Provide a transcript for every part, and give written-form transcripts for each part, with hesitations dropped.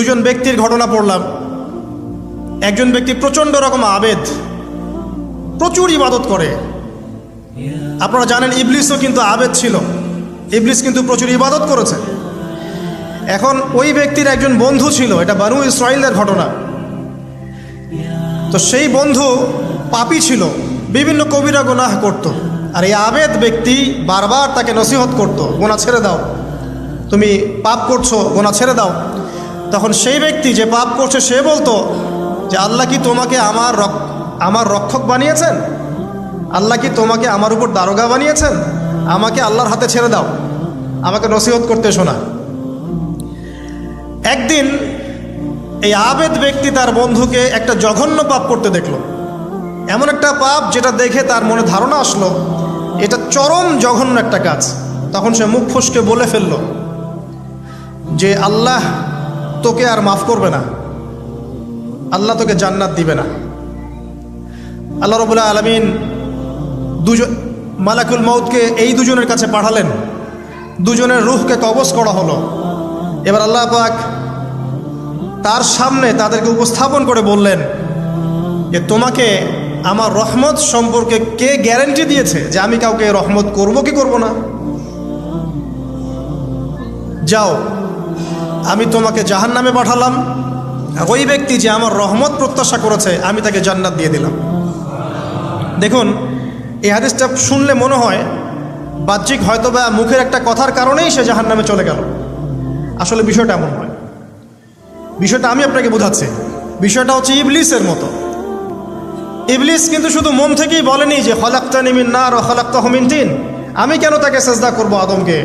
দুজন ব্যক্তির ঘটনা পড়লাম। একজন ব্যক্তি প্রচণ্ড রকম আবেদ, প্রচুর ইবাদত করে। আপনারা জানেন ইবলিসও কিন্তু আবেদ ছিল, ইবলিস কিন্তু প্রচুর ইবাদত করেছে। এখন ওই ব্যক্তির একজন বন্ধু ছিল, এটা বানু ইসরাইলের ঘটনা। তো সেই বন্ধু পাপী ছিল, বিভিন্ন কবিরা গুনাহ করত। আর এই আবেদ ব্যক্তি বারবার তাকে নসিহত করত, গোনা ছেড়ে দাও, তুমি পাপ করছো, গোনা ছেড়ে দাও। তখন সেই ব্যক্তি যে পাপ করছে সে বলতো যে আল্লাহ কি তোমাকে আমার রক্ষক বানিয়েছেন? আল্লাহ কি তোমাকে আমার উপর দারোগা বানিয়েছেন? আমাকে আল্লাহর হাতে ছেড়ে দাও, আমাকে নসিহত করতে শোনা। একদিন এই আবেদ ব্যক্তি তার বন্ধুকে একটা জঘন্য পাপ করতে দেখলো, এমন একটা পাপ যেটা দেখে তার মনে ধারণা আসলো এটা চরম জঘন্য একটা কাজ। তখন সে মুখ ফসকে বলে ফেলল যে আল্লাহ তোকে আর মাফ করবে না, আল্লাহ তোকে জান্নাত দিবে না। আল্লাহ রাব্বুল আলামিন মালাকুল মউতকে এই দুজনের কাছে পাঠালেন, দুজনের রূহকে কবজ করা হলো। এবার আল্লাহ পাক তার সামনে তাদেরকে উপস্থাপন করে বললেন যে তোমাকে আমার রহমত সম্পর্কে কে গ্যারান্টি দিয়েছে যে আমি কাউকে রহমত করব কি করব না? যাও, আমি তোমাকে জাহান্নামে পাঠালাম, ওই ব্যক্তি যে আমার রহমত প্রত্যাশা করেছে আমি তাকে জান্নাত দিয়ে দিলাম। দেখুন, এই হাদিসটা শুনলে মনে হয় বাহ্যিক হয়তোবা মুখের একটা কথার কারণেই সে জাহান্নামে চলে গেল। আসলে বিষয়টা এমন নয়। বিষয়টা আমি আপনাকে বোঝাচ্ছি। বিষয়টা হচ্ছে ইবলিসের মতো। ইবলিস কিন্তু শুধু মন থেকেই বলেনি যে খলাকতানি মিন নার ওয়া খলাকতাহু মিন তিন, আমি কেন তাকে সেজদা করব আদমকে?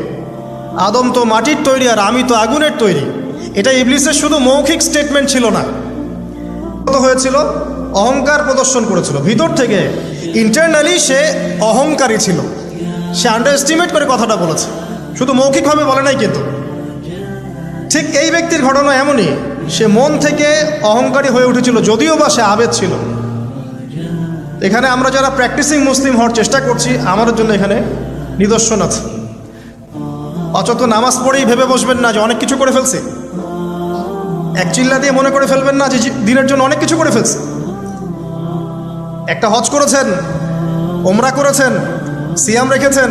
আদম তো মাটির তৈরি আর আমি তো আগুনের তৈরি। এটা ইবলিসের শুধু মৌখিক স্টেটমেন্ট ছিল না, হয়েছিল অহংকার প্রদর্শন করেছিল ভিতর থেকে। ইন্টারনালি সে অহংকারী ছিল, সে আন্ডার এস্টিমেট করে কথাটা বলেছে, শুধু মৌখিকভাবে বলে নাই। কিন্তু ঠিক এই ব্যক্তির ঘটনা এমনই, সে মন থেকে অহংকারী হয়ে উঠেছিল, যদিও বা সে আবেদ ছিল। এখানে আমরা যারা প্র্যাকটিসিং মুসলিম হওয়ার চেষ্টা করছি আমাদের জন্য এখানে নিদর্শন আছে। অচত নামাজ পড়েই ভেবে বসবেন না যে অনেক কিছু করে ফেলছে, এক চিল্লা দিয়ে মনে করে ফেলবেন না যে দিনের জন্য অনেক কিছু করে ফেলছে। একটা হজ করেছেন, ওমরা করেছেন, সিয়াম রেখেছেন,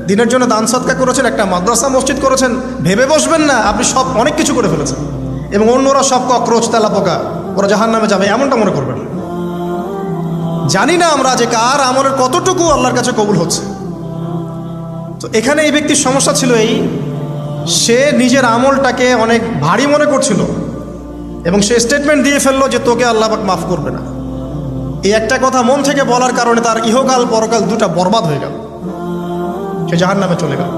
দিনের জন্য দান সদকা করেছেন, একটা মাদ্রাসা মসজিদ করেছেন, ভেবে বসবেন না আপনি সব অনেক কিছু করে ফেলেছেন এবং অন্যরা সব ককরোচ তেলাপোকা, ওরা জাহান্নামে যাবে, এমনটা মনে করবেন। জানি না আমরা যে কার আমলের কতটুকু আল্লাহর কাছে কবুল হচ্ছে। তো এখানে এই ব্যক্তির সমস্যা ছিল এই, সে নিজের আমলটাকে অনেক ভারী মনে করছিল এবং সে স্টেটমেন্ট দিয়ে ফেললো যে তোকে আল্লাহ পাক মাফ করবে না। এই একটা কথা মন থেকে বলার কারণে তার ইহকাল পরকাল দুটা বরবাদ হয়ে গেল, সে জাহান্নামে চলে গেল।